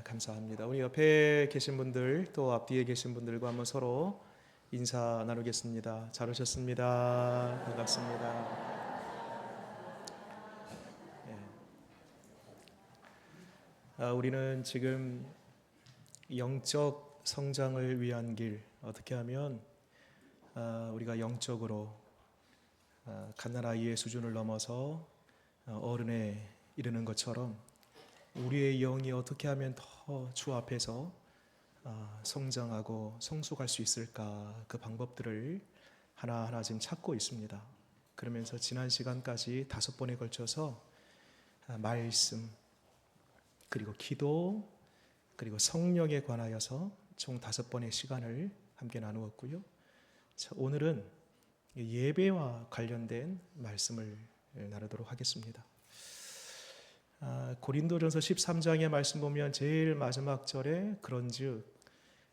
감사합니다. 우리 옆에 계신 분들 또 앞뒤에 계신 분들과 한번 서로 인사 나누겠습니다. 잘 오셨습니다. 반갑습니다. 우리는 지금 영적 성장을 위한 길, 어떻게 하면 우리가 영적으로 갓난아이의 수준을 넘어서 어른에 이르는 것처럼 우리의 영이 어떻게 하면 더 주 앞에서 성장하고 성숙할 수 있을까, 그 방법들을 하나하나 지금 찾고 있습니다. 그러면서 지난 시간까지 5번에 걸쳐서 말씀, 그리고 기도, 그리고 성령에 관하여서 총 5번의 시간을 함께 나누었고요. 자, 오늘은 예배와 관련된 말씀을 나누도록 하겠습니다. 고린도전서 13장의 말씀 보면 제일 마지막 절에 그런즉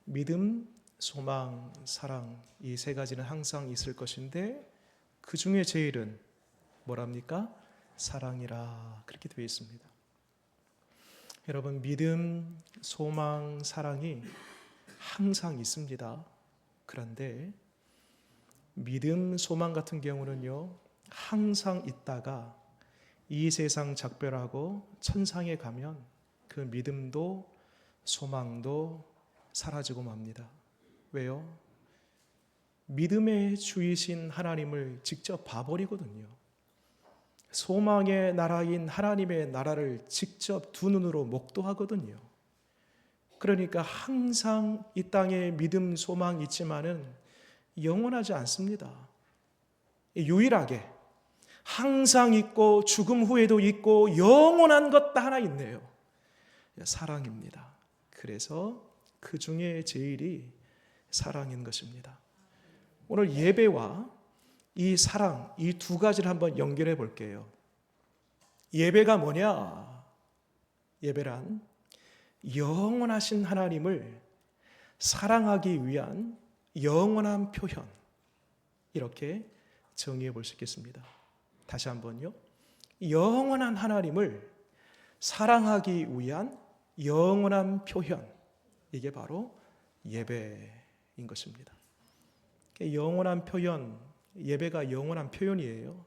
믿음, 소망, 사랑, 이 3가지는 항상 있을 것인데 그 중에 제일은 뭐랍니까? 사랑이라, 그렇게 되어 있습니다. 여러분, 믿음, 소망, 사랑이 항상 있습니다. 그런데 믿음, 소망 같은 경우는요, 항상 있다가 이 세상 작별하고 천상에 가면 그 믿음도 소망도 사라지고 맙니다. 왜요? 믿음의 주이신 하나님을 직접 봐버리거든요. 소망의 나라인 하나님의 나라를 직접 두 눈으로 목도하거든요. 그러니까 항상 이 땅에 믿음, 소망 있지만은 영원하지 않습니다. 유일하게 항상 있고 죽음 후에도 있고 영원한 것 하나 있네요. 사랑입니다. 그래서 그 중에 제일이 사랑인 것입니다. 오늘 예배와 이 사랑, 이 2가지를 한번 연결해 볼게요. 예배가 뭐냐? 예배란 영원하신 하나님을 사랑하기 위한 영원한 표현, 이렇게 정의해 볼 수 있겠습니다. 다시 한번요. 영원한 하나님을 사랑하기 위한 영원한 표현, 이게 바로 예배인 것입니다. 영원한 표현, 예배가 영원한 표현이에요.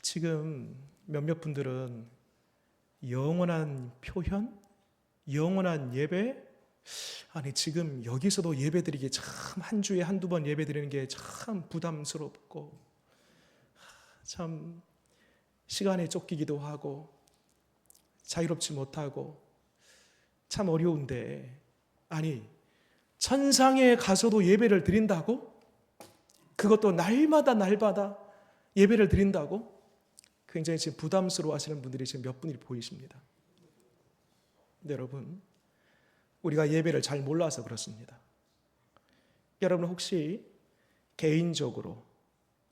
지금 몇몇 분들은 영원한 표현, 영원한 예배, 아니 지금 여기서도 예배드리기 참, 한 주에 1-2번 예배드리는 게 참 부담스럽고 참 시간에 쫓기기도 하고 자유롭지 못하고 참 어려운데, 아니 천상에 가서도 예배를 드린다고? 그것도 날마다 예배를 드린다고? 굉장히 지금 부담스러워 하시는 분들이 지금 몇 분이 보이십니다. 근데 여러분, 우리가 예배를 잘 몰라서 그렇습니다. 여러분 혹시 개인적으로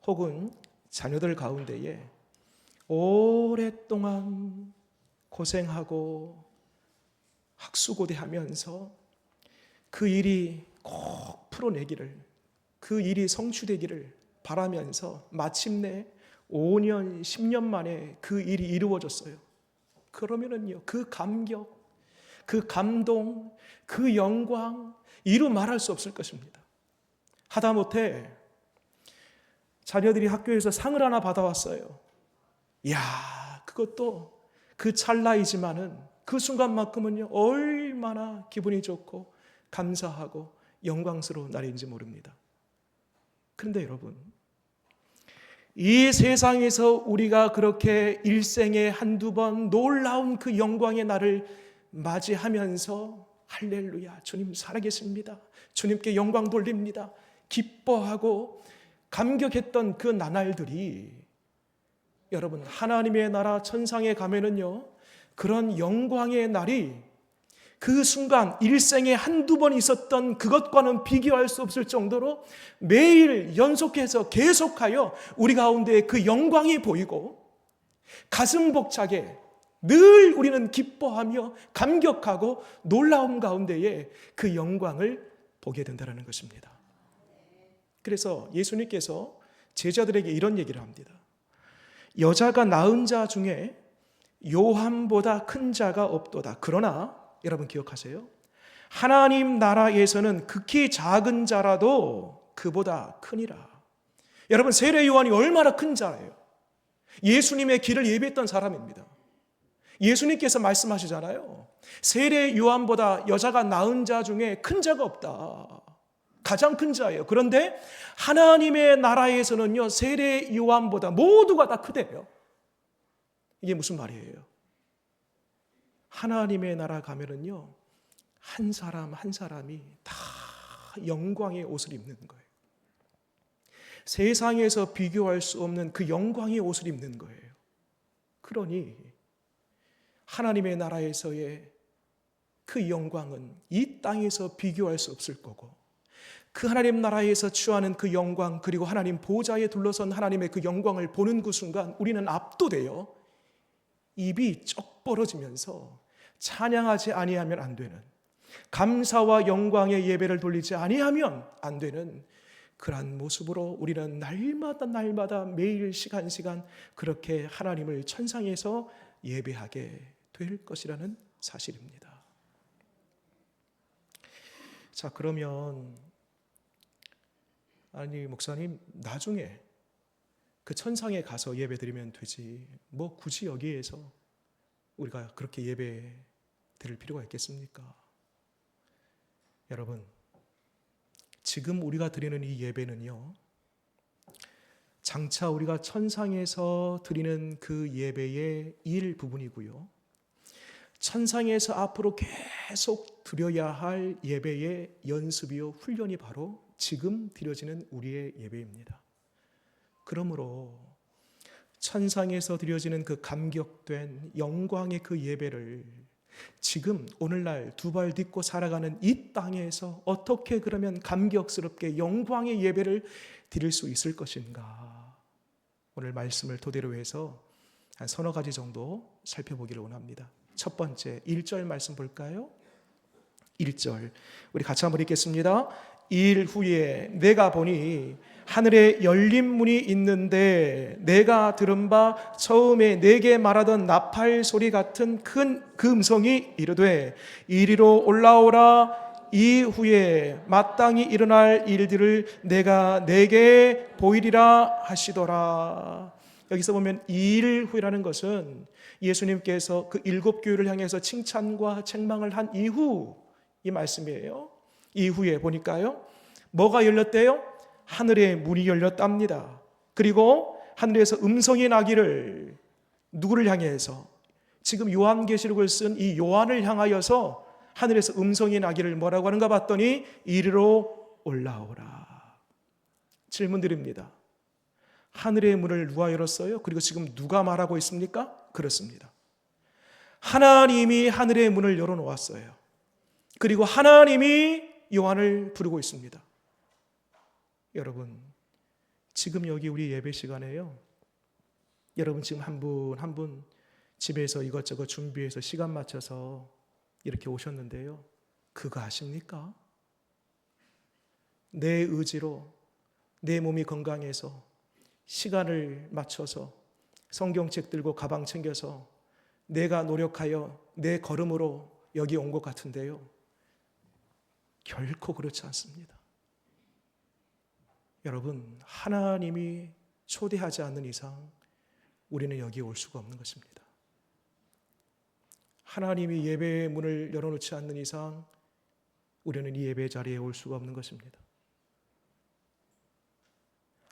혹은 자녀들 가운데에 오랫동안 고생하고 학수고대하면서 그 일이 꼭 풀어내기를, 그 일이 성취되기를 바라면서 마침내 5년, 10년 만에 그 일이 이루어졌어요. 그러면은요, 그 감격, 그 감동, 그 영광 이루 말할 수 없을 것입니다. 하다못해 자녀들이 학교에서 상을 하나 받아왔어요. 이야, 그것도 그 찰나이지만은 그 순간만큼은요, 얼마나 기분이 좋고 감사하고 영광스러운 날인지 모릅니다. 그런데 여러분, 이 세상에서 우리가 그렇게 일생에 1-2번 놀라운 그 영광의 날을 맞이하면서 할렐루야, 주님 살아계십니다, 주님께 영광 돌립니다, 기뻐하고 감격했던 그 나날들이, 여러분 하나님의 나라 천상에 가면은요, 그런 영광의 날이 그 순간 일생에 1-2번 있었던 그것과는 비교할 수 없을 정도로 매일 연속해서 계속하여 우리 가운데 그 영광이 보이고 가슴 벅차게 늘 우리는 기뻐하며 감격하고 놀라움 가운데에 그 영광을 보게 된다는 것입니다. 그래서 예수님께서 제자들에게 이런 얘기를 합니다. 여자가 낳은 자 중에 요한보다 큰 자가 없도다. 그러나 여러분 기억하세요? 하나님 나라에서는 극히 작은 자라도 그보다 크니라. 여러분, 세례 요한이 얼마나 큰 자예요? 예수님의 길을 예비했던 사람입니다. 예수님께서 말씀하시잖아요. 세례 요한보다 여자가 낳은 자 중에 큰 자가 없다. 가장 큰 자예요. 그런데 하나님의 나라에서는요, 세례 요한보다 모두가 다 크대요. 이게 무슨 말이에요? 하나님의 나라 가면은요, 한 사람 한 사람이 다 영광의 옷을 입는 거예요. 세상에서 비교할 수 없는 그 영광의 옷을 입는 거예요. 그러니 하나님의 나라에서의 그 영광은 이 땅에서 비교할 수 없을 거고, 그 하나님 나라에서 취하는 그 영광, 그리고 하나님 보좌에 둘러선 하나님의 그 영광을 보는 그 순간 우리는 압도되어 입이 쩍 벌어지면서 찬양하지 아니하면 안 되는, 감사와 영광의 예배를 돌리지 아니하면 안 되는 그러한 모습으로 우리는 날마다 매일 시간 그렇게 하나님을 천상에서 예배하게 될 것이라는 사실입니다. 자, 그러면 아니 목사님, 나중에 그 천상에 가서 예배 드리면 되지, 뭐 굳이 여기에서 우리가 그렇게 예배 드릴 필요가 있겠습니까? 여러분, 지금 우리가 드리는 이 예배는요, 장차 우리가 천상에서 드리는 그 예배의 일부분이고요, 천상에서 앞으로 계속 드려야 할 예배의 연습이요 훈련이 바로 지금 드려지는 우리의 예배입니다. 그러므로 천상에서 드려지는 그 감격된 영광의 그 예배를 지금 오늘날 두 발 딛고 살아가는 이 땅에서 어떻게 그러면 감격스럽게 영광의 예배를 드릴 수 있을 것인가, 오늘 말씀을 토대로 해서 한 서너 가지 정도 살펴보기를 원합니다. 첫 번째 1절 말씀 볼까요? 1절 우리 같이 한번 읽겠습니다. 일 후에 내가 보니 하늘에 열린 문이 있는데 내가 들은 바 처음에 내게 말하던 나팔 소리 같은 큰 그 음성이 이르되 이리로 올라오라. 이후에 마땅히 일어날 일들을 내가 내게 보이리라 하시더라. 여기서 보면 일 후라는 것은 예수님께서 그 7교회를 향해서 칭찬과 책망을 한 이후 이 말씀이에요. 이후에 보니까요, 뭐가 열렸대요? 하늘의 문이 열렸답니다. 그리고 하늘에서 음성이 나기를, 누구를 향해서? 지금 요한계시록을 쓴 이 요한을 향하여서 하늘에서 음성이 나기를 뭐라고 하는가 봤더니 이리로 올라오라. 질문 드립니다. 하늘의 문을 누가 열었어요? 그리고 지금 누가 말하고 있습니까? 그렇습니다. 하나님이 하늘의 문을 열어놓았어요. 그리고 하나님이 요한을 부르고 있습니다. 여러분, 지금 여기 우리 예배 시간에요, 여러분 지금 한 분 한 분 집에서 이것저것 준비해서 시간 맞춰서 이렇게 오셨는데요, 그거 아십니까? 내 의지로 내 몸이 건강해서 시간을 맞춰서 성경책 들고 가방 챙겨서 내가 노력하여 내 걸음으로 여기 온 것 같은데요, 결코 그렇지 않습니다. 여러분, 하나님이 초대하지 않는 이상 우리는 여기에 올 수가 없는 것입니다. 하나님이 예배의 문을 열어놓지 않는 이상 우리는 이 예배 자리에 올 수가 없는 것입니다.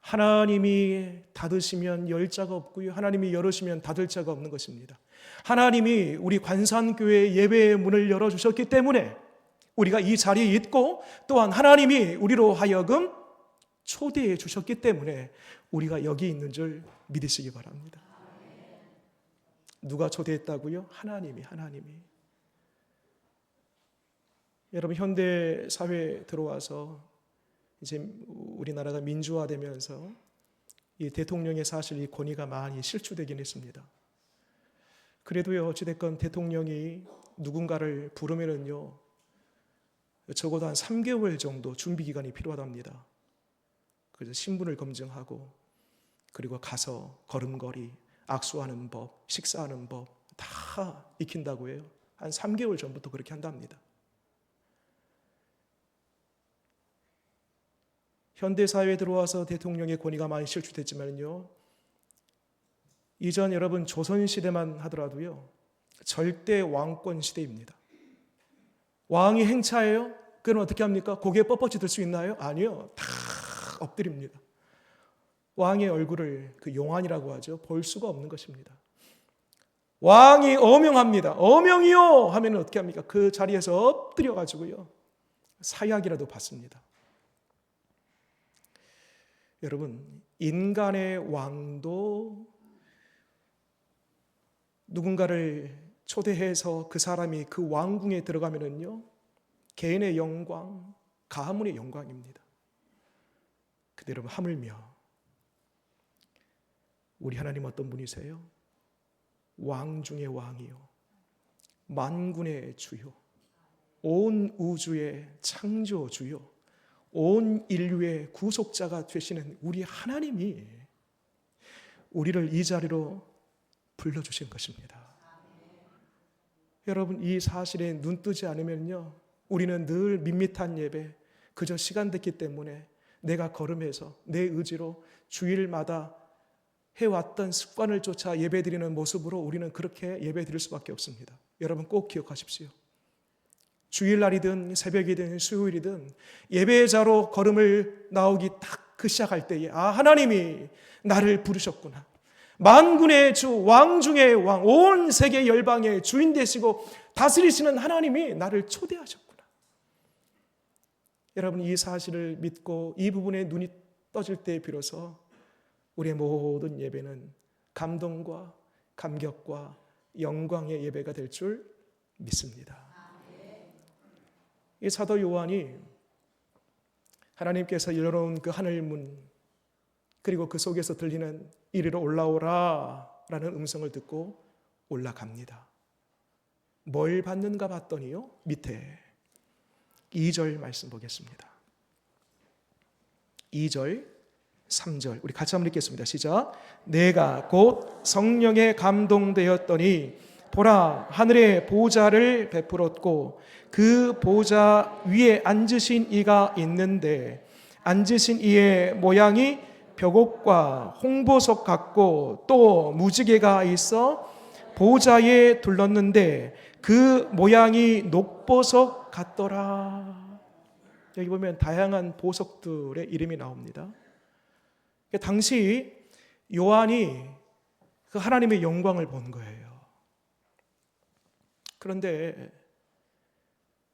하나님이 닫으시면 열 자가 없고요, 하나님이 열으시면 닫을 자가 없는 것입니다. 하나님이 우리 관산교회 예배의 문을 열어주셨기 때문에 우리가 이 자리에 있고, 또한 하나님이 우리로 하여금 초대해 주셨기 때문에 우리가 여기 있는 줄 믿으시기 바랍니다. 누가 초대했다고요? 하나님이. 여러분, 현대 사회에 들어와서 이제 우리나라가 민주화되면서 이 대통령의 사실 이 권위가 많이 실추되긴 했습니다. 그래도요, 어찌됐건 대통령이 누군가를 부르면은요, 적어도 한 3개월 정도 준비 기간이 필요하답니다. 그래서 신분을 검증하고, 그리고 가서 걸음걸이, 악수하는 법, 식사하는 법 다 익힌다고 해요. 한 3개월 전부터 그렇게 한답니다. 현대사회에 들어와서 대통령의 권위가 많이 실추됐지만요, 이전 여러분 조선시대만 하더라도요, 절대 왕권 시대입니다. 왕이 행차해요? 그럼 어떻게 합니까? 고개 뻣뻣이 들 수 있나요? 아니요. 다 엎드립니다. 왕의 얼굴을 그 용안이라고 하죠. 볼 수가 없는 것입니다. 왕이 어명합니다. 어명이요! 하면 어떻게 합니까? 그 자리에서 엎드려 가지고요, 사약이라도 받습니다. 여러분, 인간의 왕도 누군가를 초대해서 그 사람이 그 왕궁에 들어가면은요, 개인의 영광, 가문의 영광입니다. 근데 여러분, 하물며 우리 하나님 어떤 분이세요? 왕 중의 왕이요, 만군의 주요, 온 우주의 창조주요, 온 인류의 구속자가 되시는 우리 하나님이 우리를 이 자리로 불러주신 것입니다. 여러분, 이 사실에 눈 뜨지 않으면요, 우리는 늘 밋밋한 예배, 그저 시간 됐기 때문에 내가 걸음해서 내 의지로 주일마다 해왔던 습관을 쫓아 예배드리는 모습으로 우리는 그렇게 예배드릴 수밖에 없습니다. 여러분 꼭 기억하십시오. 주일날이든 새벽이든 수요일이든 예배자로 걸음을 나오기 딱 그 시작할 때에 하나님이 나를 부르셨구나. 만군의 주, 왕 중의 왕, 온 세계 열방의 주인 되시고 다스리시는 하나님이 나를 초대하셨구나. 여러분, 이 사실을 믿고 이 부분에 눈이 떠질 때에 비로소 우리의 모든 예배는 감동과 감격과 영광의 예배가 될 줄 믿습니다. 이 사도 요한이 하나님께서 열어놓은 그 하늘문, 그리고 그 속에서 들리는 이리로 올라오라 라는 음성을 듣고 올라갑니다. 뭘 받는가 봤더니요, 밑에 2절 말씀 보겠습니다. 2절 3절 우리 같이 한번 읽겠습니다. 시작. 내가 곧 성령에 감동되었더니 보라, 하늘에 보좌를 베풀었고 그 보좌 위에 앉으신 이가 있는데 앉으신 이의 모양이 벽옥과 홍보석 같고 또 무지개가 있어 보좌에 둘렀는데 그 모양이 녹보석 같더라. 여기 보면 다양한 보석들의 이름이 나옵니다. 당시 요한이 그 하나님의 영광을 본 거예요. 그런데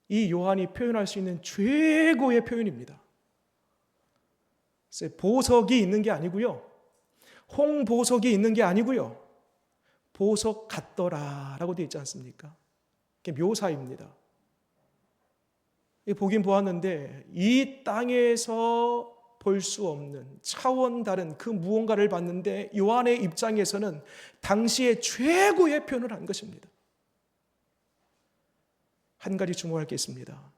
이 요한이 표현할 수 있는 최고의 표현입니다. 보석이 있는 게 아니고요, 홍보석이 있는 게 아니고요, 보석 같더라라고 되어 있지 않습니까? 그게 묘사입니다. 보긴 보았는데 이 땅에서 볼 수 없는 차원 다른 그 무언가를 봤는데 요한의 입장에서는 당시의 최고의 표현을 한 것입니다. 한 가지 주목할 게 있습니다.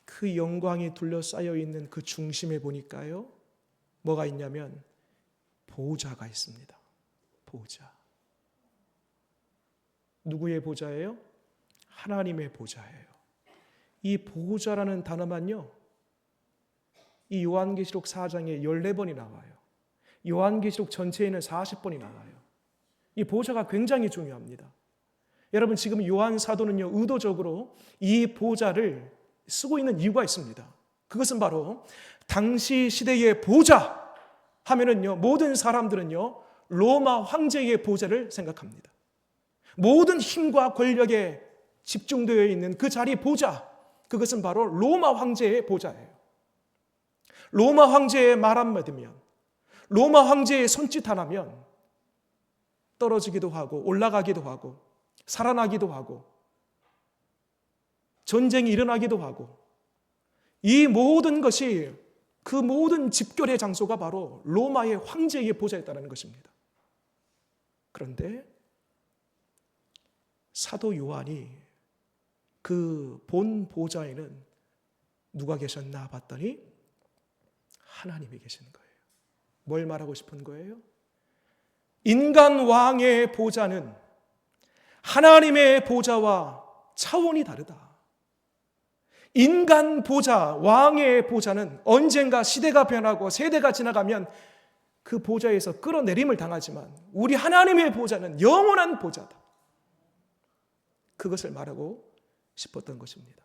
그 영광이 둘러싸여 있는 그 중심에 보니까요, 뭐가 있냐면 보좌가 있습니다. 보좌. 누구의 보좌예요? 하나님의 보좌예요. 이 보좌라는 단어만요, 이 요한계시록 4장에 14번이 나와요. 요한계시록 전체에는 40번이 나와요. 이 보좌가 굉장히 중요합니다. 여러분, 지금 요한 사도는요, 의도적으로 이 보좌를 쓰고 있는 이유가 있습니다. 그것은 바로 당시 시대의 보좌 하면은요, 모든 사람들은요, 로마 황제의 보좌를 생각합니다. 모든 힘과 권력에 집중되어 있는 그 자리 보좌, 그것은 바로 로마 황제의 보좌예요. 로마 황제의 말 한마디면, 로마 황제의 손짓 하나면 떨어지기도 하고 올라가기도 하고 살아나기도 하고 전쟁이 일어나기도 하고, 이 모든 것이, 그 모든 집결의 장소가 바로 로마의 황제의 보좌였다는 것입니다. 그런데 사도 요한이 그 본 보좌에는 누가 계셨나 봤더니 하나님이 계신 거예요. 뭘 말하고 싶은 거예요? 인간 왕의 보좌는 하나님의 보좌와 차원이 다르다. 인간 보좌, 왕의 보좌는 언젠가 시대가 변하고 세대가 지나가면 그 보좌에서 끌어내림을 당하지만 우리 하나님의 보좌는 영원한 보좌다. 그것을 말하고 싶었던 것입니다.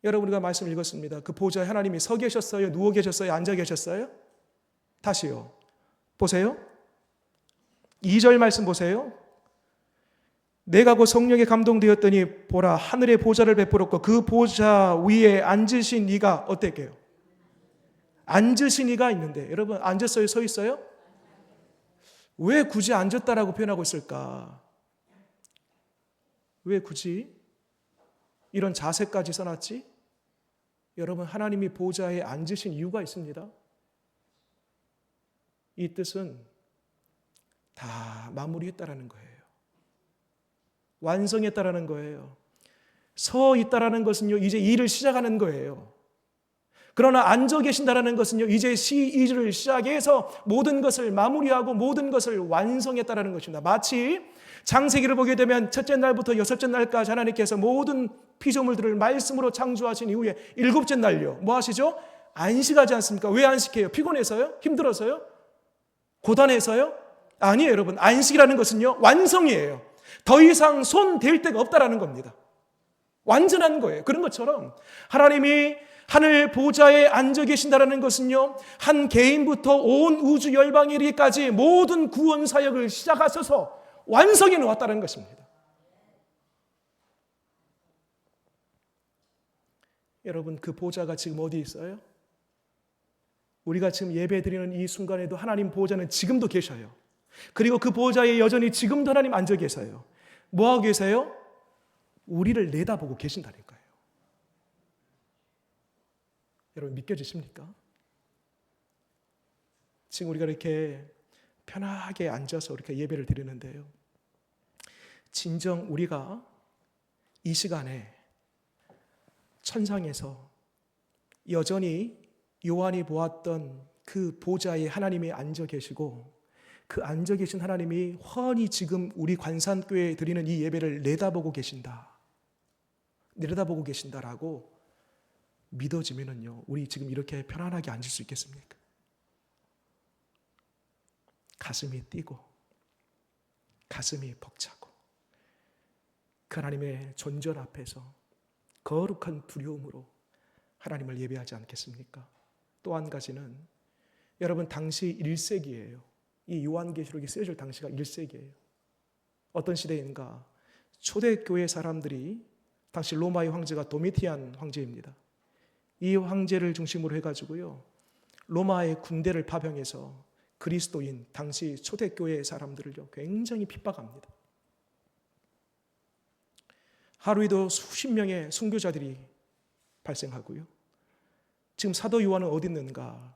여러분, 우리가 말씀 읽었습니다. 그 보좌에 하나님이 서 계셨어요? 누워 계셨어요? 앉아 계셨어요? 다시요. 보세요. 2절 말씀 보세요. 내가 그 성령에 감동되었더니 보라, 하늘의 보좌를 베풀었고 그 보좌 위에 앉으신 이가 어땠게요? 앉으신 이가 있는데, 여러분 앉았어요? 서 있어요? 왜 굳이 앉았다라고 표현하고 있을까? 왜 굳이 이런 자세까지 써놨지? 여러분, 하나님이 보좌에 앉으신 이유가 있습니다. 이 뜻은 다 마무리했다라는 거예요. 완성했다라는 거예요. 서 있다라는 것은요, 이제 일을 시작하는 거예요. 그러나 앉아 계신다라는 것은요, 이제 일을 시작해서 모든 것을 마무리하고 모든 것을 완성했다라는 것입니다. 마치 창세기를 보게 되면 첫째 날부터 여섯째 날까지 하나님께서 모든 피조물들을 말씀으로 창조하신 이후에 일곱째 날요, 뭐 하시죠? 안식하지 않습니까? 왜 안식해요? 피곤해서요? 힘들어서요? 고단해서요? 아니에요, 여러분. 안식이라는 것은요, 완성이에요. 더 이상 손 댈 데가 없다라는 겁니다. 완전한 거예요. 그런 것처럼 하나님이 하늘 보좌에 앉아 계신다라는 것은요, 한 개인부터 온 우주 열방에 이르기까지 모든 구원 사역을 시작하셔서 완성해 놓았다는 것입니다. 여러분, 그 보좌가 지금 어디 있어요? 우리가 지금 예배 드리는 이 순간에도 하나님 보좌는 지금도 계셔요. 그리고 그 보좌에 여전히 지금도 하나님 앉아 계세요. 뭐 하고 계세요? 우리를 내다보고 계신다니까요. 여러분, 믿겨지십니까? 지금 우리가 이렇게 편하게 앉아서 이렇게 예배를 드리는데요, 진정 우리가 이 시간에 천상에서 여전히 요한이 보았던 그 보좌에 하나님이 앉아 계시고 그 앉아 계신 하나님이 훤히 지금 우리 관산교회에 드리는 이 예배를 내다보고 계신다라고 믿어지면은요, 우리 지금 이렇게 편안하게 앉을 수 있겠습니까? 가슴이 뛰고 가슴이 벅차고 그 하나님의 존전 앞에서 거룩한 두려움으로 하나님을 예배하지 않겠습니까? 또 한 가지는, 여러분, 당시 1세기예요. 이 요한계시록이 쓰여질 당시가 1세기예요. 어떤 시대인가? 초대교회 사람들이, 당시 로마의 황제가 도미티안 황제입니다. 이 황제를 중심으로 해가지고요, 로마의 군대를 파병해서 그리스도인 당시 초대교회 사람들을요, 굉장히 핍박합니다. 하루에도 수십 명의 순교자들이 발생하고요. 지금 사도 요한은 어디 있는가?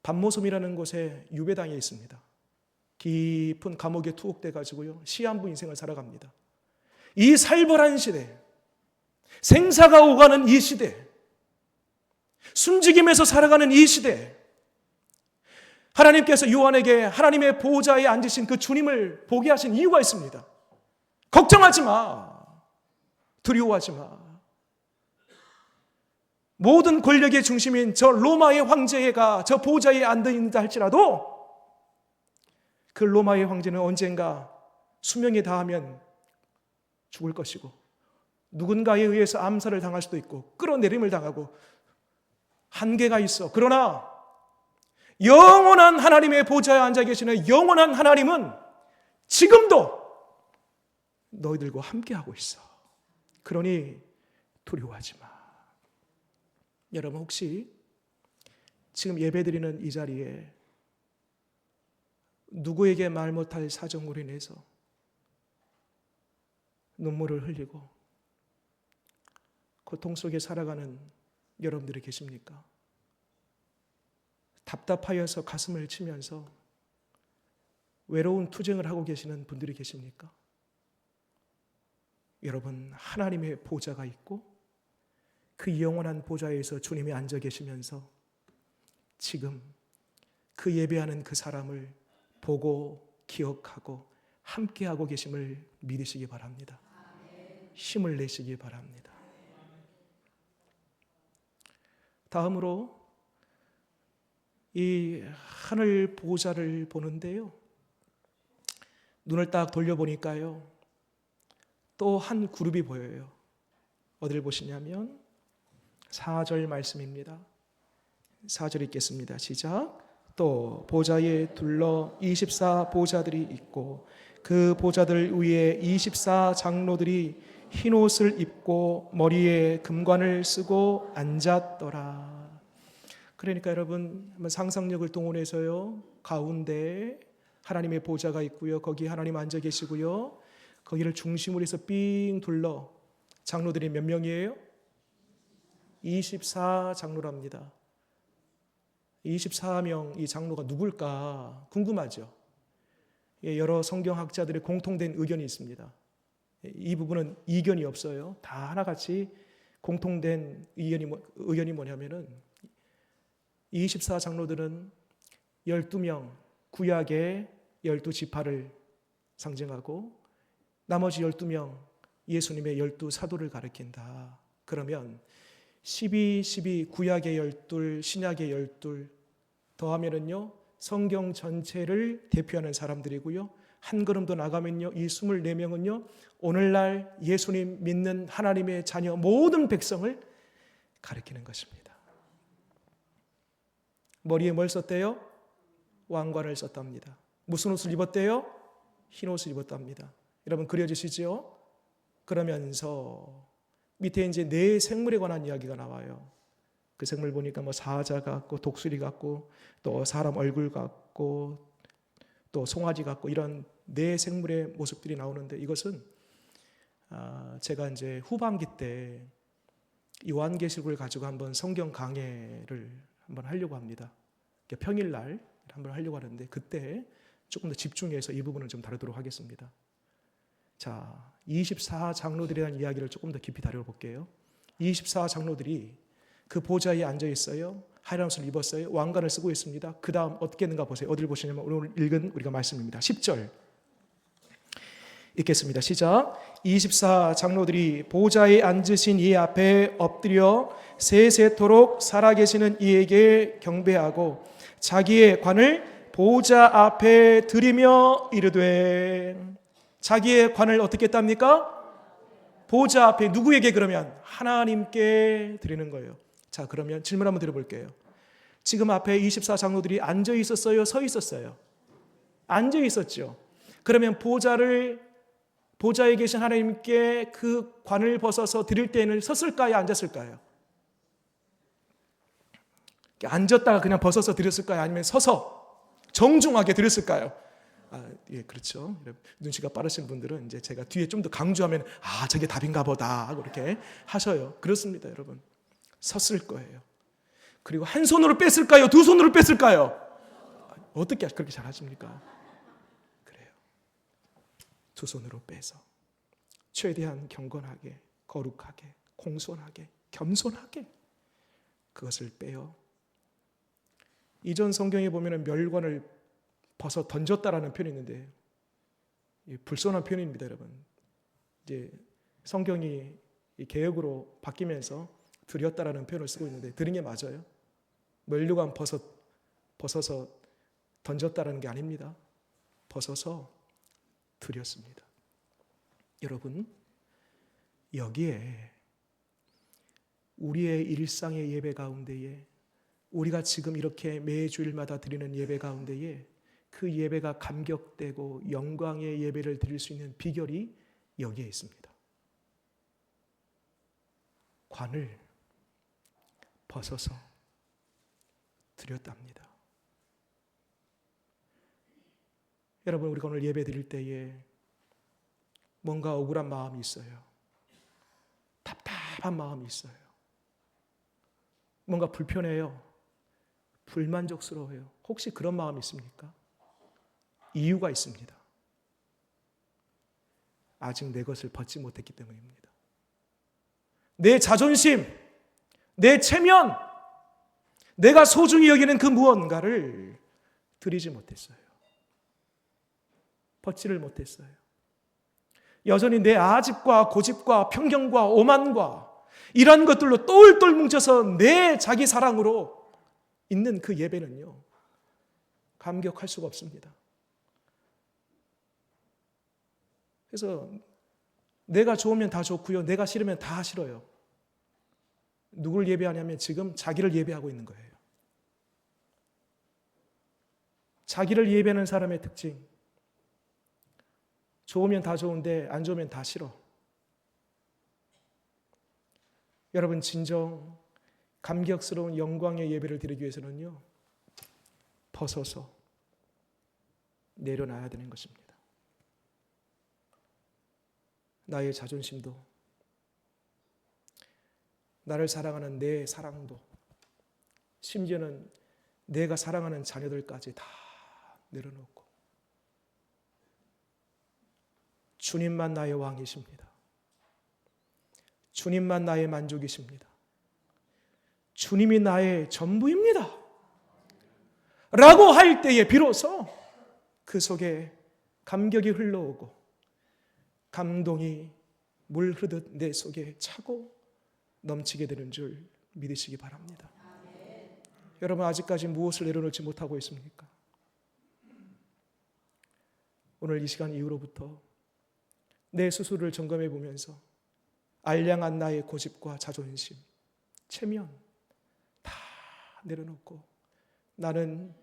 반모섬이라는 곳에 유배당에 있습니다. 깊은 감옥에 투옥돼 가지고요, 시한부 인생을 살아갑니다. 이 살벌한 시대, 생사가 오가는 이 시대, 숨죽임에서 살아가는 이 시대, 하나님께서 요한에게 하나님의 보좌에 앉으신 그 주님을 보게 하신 이유가 있습니다. 걱정하지 마. 두려워하지 마. 모든 권력의 중심인 저 로마의 황제가 저 보좌에 앉아있다 할지라도 그 로마의 황제는 언젠가 수명이 다하면 죽을 것이고 누군가에 의해서 암살을 당할 수도 있고 끌어내림을 당하고 한계가 있어. 그러나 영원한 하나님의 보좌에 앉아 계시는 영원한 하나님은 지금도 너희들과 함께하고 있어. 그러니 두려워하지 마. 여러분, 혹시 지금 예배드리는 이 자리에 누구에게 말 못할 사정으로 인해서 눈물을 흘리고 고통 속에 살아가는 여러분들이 계십니까? 답답하여서 가슴을 치면서 외로운 투쟁을 하고 계시는 분들이 계십니까? 여러분, 하나님의 보좌가 있고 그 영원한 보좌에서 주님이 앉아 계시면서 지금 그 예배하는 그 사람을 보고 기억하고 함께하고 계심을 믿으시기 바랍니다. 힘을 내시기 바랍니다. 다음으로 이 하늘 보좌를 보는데요, 눈을 딱 돌려보니까요, 또 한 그룹이 보여요. 어디를 보시냐면 4절 말씀입니다. 4절 읽겠습니다. 시작. 또 보좌에 둘러 24 보좌들이 있고 그 보좌들 위에 24 장로들이 흰 옷을 입고 머리에 금관을 쓰고 앉았더라. 그러니까 여러분, 한번 상상력을 동원해서요, 가운데 하나님의 보좌가 있고요, 거기 하나님 앉아 계시고요, 거기를 중심으로 해서 삥 둘러 장로들이 몇 명이에요? 24 장로랍니다. 24명 이 장로가 누굴까 궁금하죠? 여러 성경학자들의 공통된 의견이 있습니다. 이 부분은 이견이 없어요. 다 하나같이 공통된 의견이 뭐냐면은 24 장로들은 12명 구약의 12지파를 상징하고 나머지 12명 예수님의 12사도를 가리킨다. 그러면 12 구약의 12, 신약의 12 더하면은요, 성경 전체를 대표하는 사람들이고요, 한 걸음 더 나가면요, 이 24명은요 오늘날 예수님 믿는 하나님의 자녀 모든 백성을 가리키는 것입니다. 머리에 뭘 썼대요? 왕관을 썼답니다. 무슨 옷을 입었대요? 흰 옷을 입었답니다. 여러분 그려지시죠? 그러면서 밑에 이제 네 생물에 관한 이야기가 나와요. 그 생물 보니까 뭐 사자 같고 독수리 같고 또 사람 얼굴 같고 또 송아지 같고 이런 네 생물의 모습들이 나오는데, 이것은 제가 이제 후반기 때 요한계시록을 가지고 한번 성경 강해를 한번 하려고 합니다. 평일날 한번 하려고 하는데 그때 조금 더 집중해서 이 부분을 좀 다루도록 하겠습니다. 자, 24 장로들에 대한 이야기를 조금 더 깊이 다뤄볼게요. 24 장로들이 그 보좌에 앉아 있어요. 하얀 옷을 입었어요. 왕관을 쓰고 있습니다. 그 다음 어떻게 했는가 보세요. 어디를 보시냐면 오늘 읽은 우리가 말씀입니다. 10절 읽겠습니다. 시작. 24 장로들이 보좌에 앉으신 이 앞에 엎드려 세세토록 살아계시는 이에게 경배하고 자기의 관을 보좌 앞에 드리며 이르되, 자기의 관을 어떻게 했답니까? 보좌 앞에 누구에게? 그러면 하나님께 드리는 거예요. 자, 그러면 질문 한번 드려볼게요. 지금 앞에 24 장로들이 앉아 있었어요? 서 있었어요? 앉아 있었죠. 그러면 보좌에 계신 하나님께 그 관을 벗어서 드릴 때는 섰을까요? 앉았을까요? 앉았다가 그냥 벗어서 드렸을까요? 아니면 서서 정중하게 드렸을까요? 예, 그렇죠. 눈치가 빠르신 분들은 이제 제가 뒤에 좀 더 강조하면 저게 답인가 보다 하고 이렇게 하셔요. 그렇습니다, 여러분. 섰을 거예요. 그리고 한 손으로 뺐을까요? 두 손으로 뺐을까요? 어떻게 그렇게 잘하십니까? 그래요. 두 손으로 빼서 최대한 경건하게, 거룩하게, 공손하게, 겸손하게 그것을 빼요. 이전 성경에 보면 멸관을 벗어 던졌다라는 표현이 있는데 불손한 표현입니다, 여러분. 이제 성경이 개역으로 바뀌면서 드렸다라는 표현을 쓰고 있는데 드린 게 맞아요? 면류관 벗어서 던졌다라는 게 아닙니다. 벗어서 드렸습니다. 여러분, 여기에 우리의 일상의 예배 가운데에, 우리가 지금 이렇게 매주일마다 드리는 예배 가운데에 그 예배가 감격되고 영광의 예배를 드릴 수 있는 비결이 여기에 있습니다. 관을 벗어서 드렸답니다. 여러분, 우리가 오늘 예배 드릴 때에 뭔가 억울한 마음이 있어요. 답답한 마음이 있어요. 뭔가 불편해요. 불만족스러워요. 혹시 그런 마음이 있습니까? 이유가 있습니다. 아직 내 것을 벗지 못했기 때문입니다. 내 자존심, 내 체면, 내가 소중히 여기는 그 무언가를 드리지 못했어요. 벗지를 못했어요. 여전히 내 아집과 고집과 편견과 오만과 이런 것들로 똘똘 뭉쳐서 내 자기 사랑으로 있는 그 예배는요, 감격할 수가 없습니다. 그래서 내가 좋으면 다 좋고요, 내가 싫으면 다 싫어요. 누굴 예배하냐면 지금 자기를 예배하고 있는 거예요. 자기를 예배하는 사람의 특징, 좋으면 다 좋은데 안 좋으면 다 싫어. 여러분, 진정 감격스러운 영광의 예배를 드리기 위해서는요, 벗어서 내려놔야 되는 것입니다. 나의 자존심도, 나를 사랑하는 내 사랑도, 심지어는 내가 사랑하는 자녀들까지 다 내려놓고 주님만 나의 왕이십니다. 주님만 나의 만족이십니다. 주님이 나의 전부입니다. 라고 할 때에 비로소 그 속에 감격이 흘러오고 감동이 물 흐르듯 내 속에 차고 넘치게 되는 줄 믿으시기 바랍니다. 여러분, 아직까지 무엇을 내려놓지 못하고 있습니까? 오늘 이 시간 이후로부터 내 스스로를 점검해 보면서 알량한 나의 고집과 자존심, 체면 다 내려놓고 나는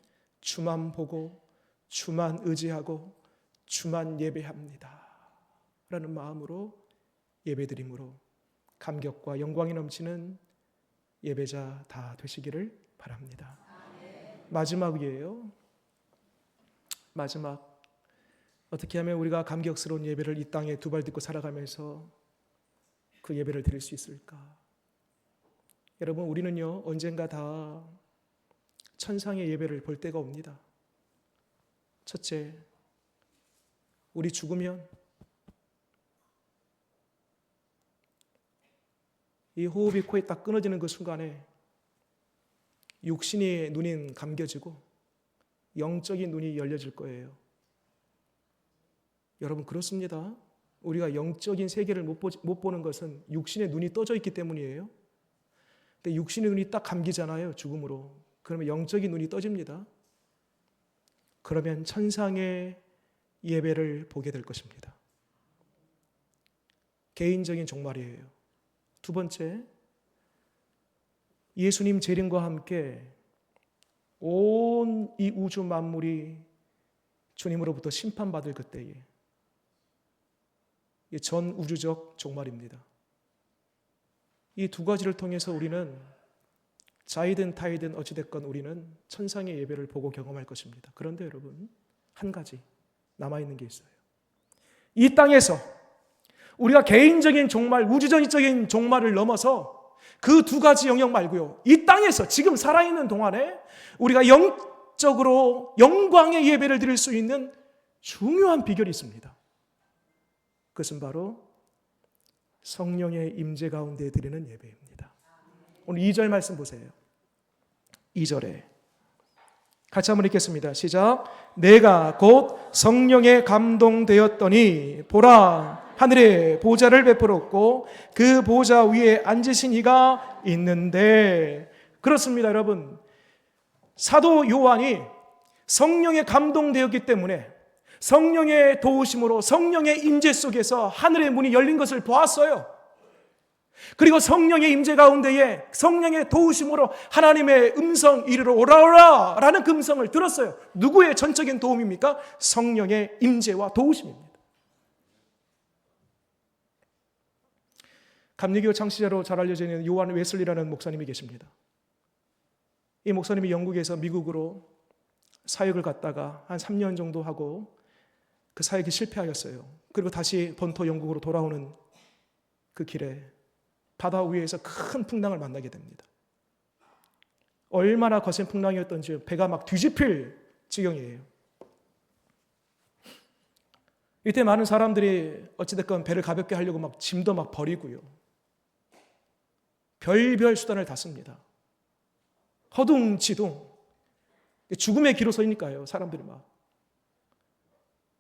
주만 보고 주만 의지하고 주만 예배합니다 라는 마음으로 예배드림으로 감격과 영광이 넘치는 예배자 다 되시기를 바랍니다. 마지막이에요. 마지막. 어떻게 하면 우리가 감격스러운 예배를 이 땅에 두 발 딛고 살아가면서 그 예배를 드릴 수 있을까? 여러분, 우리는요, 언젠가 다 천상의 예배를 볼 때가 옵니다. 첫째, 우리 죽으면 이 호흡이 코에 딱 끊어지는 그 순간에 육신의 눈이 감겨지고 영적인 눈이 열려질 거예요. 여러분, 그렇습니다. 우리가 영적인 세계를 못 보는 것은 육신의 눈이 떠져 있기 때문이에요. 근데 육신의 눈이 딱 감기잖아요, 죽음으로. 그러면 영적인 눈이 떠집니다. 그러면 천상의 예배를 보게 될 것입니다. 개인적인 종말이에요. 두 번째, 예수님 재림과 함께 온 이 우주 만물이 주님으로부터 심판받을 그때에 전 우주적 종말입니다. 이 두 가지를 통해서 우리는 자이든 타이든 어찌됐건 우리는 천상의 예배를 보고 경험할 것입니다. 그런데 여러분, 한 가지 남아있는 게 있어요. 이 땅에서 우리가 개인적인 종말, 우주적인 종말을 넘어서 그 두 가지 영역 말고요, 이 땅에서 지금 살아있는 동안에 우리가 영적으로 영광의 예배를 드릴 수 있는 중요한 비결이 있습니다. 그것은 바로 성령의 임재 가운데 드리는 예배입니다. 오늘 2절 말씀 보세요. 2절에 같이 한번 읽겠습니다. 시작. 내가 곧 성령에 감동되었더니 보라, 하늘에 보좌를 베풀었고 그 보좌 위에 앉으신 이가 있는데. 그렇습니다, 여러분. 사도 요한이 성령에 감동되었기 때문에 성령의 도우심으로 성령의 임재 속에서 하늘의 문이 열린 것을 보았어요. 그리고 성령의 임재 가운데에 성령의 도우심으로 하나님의 음성 이르러 오라오라 라는 그 음성을 들었어요. 누구의 전적인 도움입니까? 성령의 임재와 도우심입니다. 감리교 창시자로 잘 알려져 있는 요한 웨슬리라는 목사님이 계십니다. 이 목사님이 영국에서 미국으로 사역을 갔다가 한 3년 정도 하고 그 사역이 실패하였어요. 그리고 다시 본토 영국으로 돌아오는 그 길에 바다 위에서 큰 풍랑을 만나게 됩니다. 얼마나 거센 풍랑이었던지 배가 막 뒤집힐 지경이에요. 이때 많은 사람들이 어찌됐건 배를 가볍게 하려고 막 짐도 막 버리고요. 별별 수단을 다 씁니다. 허둥지둥. 죽음의 기로 서니까요, 사람들이 막.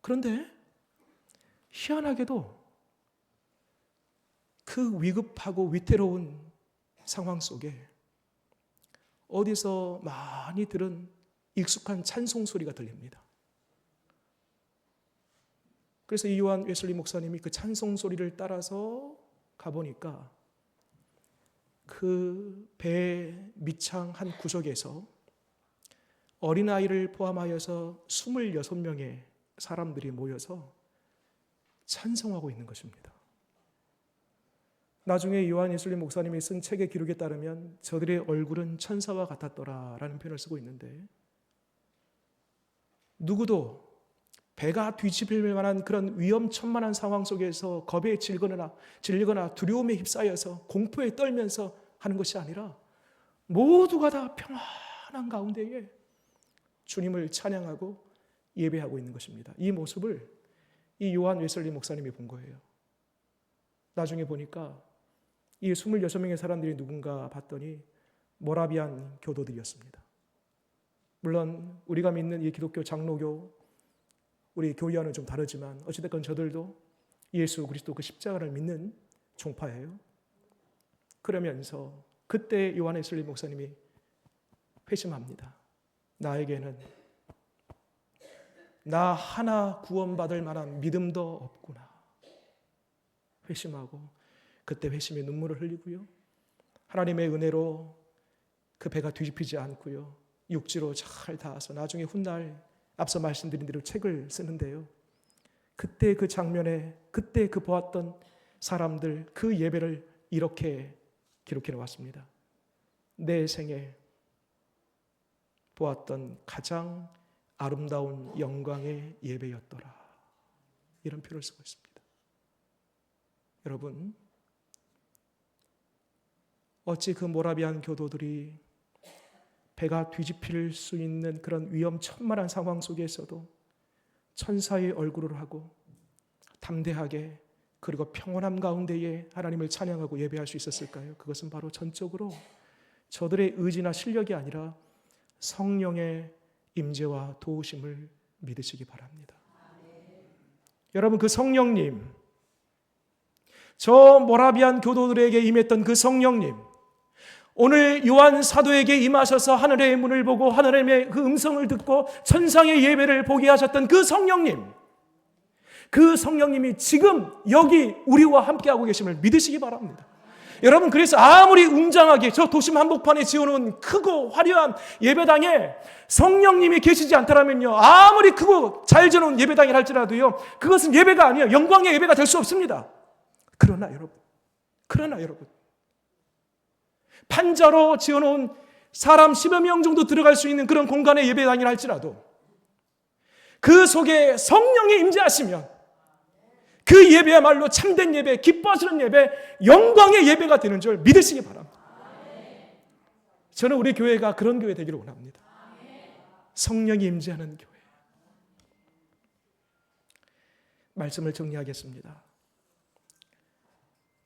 그런데 희한하게도 그 위급하고 위태로운 상황 속에 어디서 많이 들은 익숙한 찬송 소리가 들립니다. 그래서 이 요한 웨슬리 목사님이 그 찬송 소리를 따라서 가보니까 그 배 밑창 한 구석에서 어린아이를 포함하여서 26명의 사람들이 모여서 찬송하고 있는 것입니다. 나중에 요한 웨슬리 목사님이 쓴 책의 기록에 따르면 저들의 얼굴은 천사와 같았더라라는 표현을 쓰고 있는데, 누구도 배가 뒤집힐 만한 그런 위험천만한 상황 속에서 겁에 질리거나 두려움에 휩싸여서 공포에 떨면서 하는 것이 아니라 모두가 다 평안한 가운데에 주님을 찬양하고 예배하고 있는 것입니다. 이 모습을 이 요한 웨슬리 목사님이 본 거예요. 나중에 보니까 이 26명의 사람들이 누군가 봤더니 모라비안 교도들이었습니다. 물론 우리가 믿는 이 기독교 장로교, 우리 교회와는 좀 다르지만 어찌됐건 저들도 예수 그리스도 그 십자가를 믿는 종파예요. 그러면서 그때 요한 웨슬리 목사님이 회심합니다. 나에게는 나 하나 구원받을 만한 믿음도 없구나. 회심하고 그때 회심의 눈물을 흘리고요. 하나님의 은혜로 그 배가 뒤집히지 않고요. 육지로 잘 닿아서 나중에 훗날 앞서 말씀드린 대로 책을 쓰는데요. 그때 그 장면에 그때 그 보았던 사람들 그 예배를 이렇게 기록해 놓았습니다. 내 생에 보았던 가장 아름다운 영광의 예배였더라. 이런 표현을 쓰고 있습니다. 여러분, 어찌 그 모라비안 교도들이 배가 뒤집힐 수 있는 그런 위험천만한 상황 속에서도 천사의 얼굴을 하고 담대하게 그리고 평온함 가운데에 하나님을 찬양하고 예배할 수 있었을까요? 그것은 바로 전적으로 저들의 의지나 실력이 아니라 성령의 임재와 도우심을 믿으시기 바랍니다. 여러분, 그 성령님, 저 모라비안 교도들에게 임했던 그 성령님, 오늘 요한 사도에게 임하셔서 하늘의 문을 보고 하늘의 그 음성을 듣고 천상의 예배를 보게 하셨던 그 성령님, 그 성령님이 지금 여기 우리와 함께하고 계심을 믿으시기 바랍니다. 여러분, 그래서 아무리 웅장하게 저 도심 한복판에 지어놓은 크고 화려한 예배당에 성령님이 계시지 않다면요, 아무리 크고 잘 지어놓은 예배당이라 할지라도요, 그것은 예배가 아니에요. 영광의 예배가 될 수 없습니다. 그러나 여러분, 판자로 지어놓은 사람 10여 명 정도 들어갈 수 있는 그런 공간의 예배당이라 할지라도 그 속에 성령이 임재하시면 그 예배야말로 참된 예배, 기뻐하시는 예배, 영광의 예배가 되는 줄 믿으시기 바랍니다. 저는 우리 교회가 그런 교회 되기를 원합니다. 성령이 임재하는 교회. 말씀을 정리하겠습니다.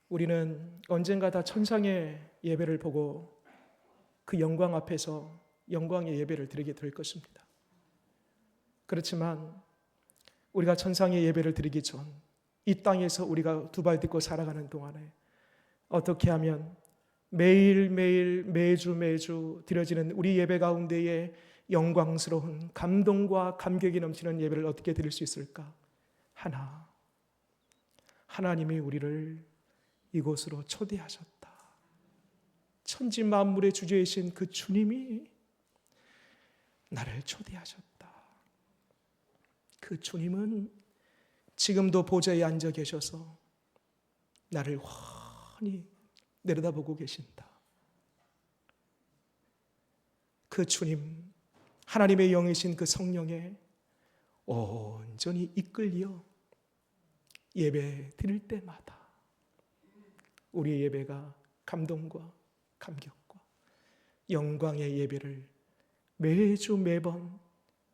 우리는 언젠가 다 천상의 예배를 보고 그 영광 앞에서 영광의 예배를 드리게 될 것입니다. 그렇지만 우리가 천상의 예배를 드리기 전 이 땅에서 우리가 두 발 딛고 살아가는 동안에 어떻게 하면 매일매일 매주 드려지는 우리 예배 가운데에 영광스러운 감동과 감격이 넘치는 예배를 어떻게 드릴 수 있을까? 하나님이 우리를 이곳으로 초대하셨다. 천지 만물의 주제이신 그 주님이 나를 초대하셨다. 그 주님은 지금도 보좌에 앉아 계셔서 나를 환히 내려다보고 계신다. 그 주님, 하나님의 영이신 그 성령에 온전히 이끌려 예배 드릴 때마다 우리의 예배가 감동과 감격과 영광의 예배를 매번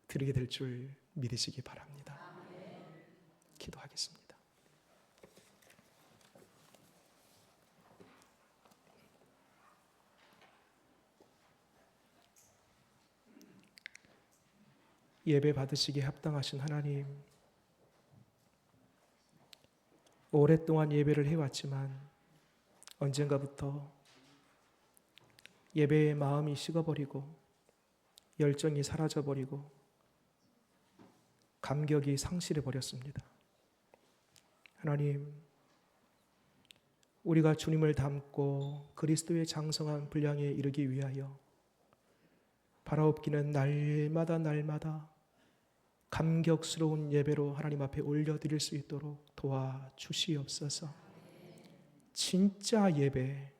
드리게 될 줄 믿으시기 바랍니다. 기도하겠습니다. 예배 받으시기에 합당하신 하나님, 오랫동안 예배를 해왔지만 언젠가부터 예배의 마음이 식어버리고 열정이 사라져버리고 감격이 상실해버렸습니다. 하나님, 우리가 주님을 닮고 그리스도의 장성한 분량에 이르기 위하여 바라옵기는 날마다 감격스러운 예배로 하나님 앞에 올려드릴 수 있도록 도와주시옵소서. 진짜 예배,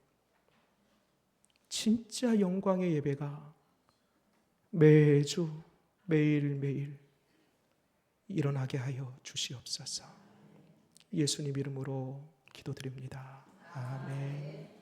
진짜 영광의 예배가 매주 매일매일 일어나게 하여 주시옵소서. 예수님 이름으로 기도드립니다. 아멘.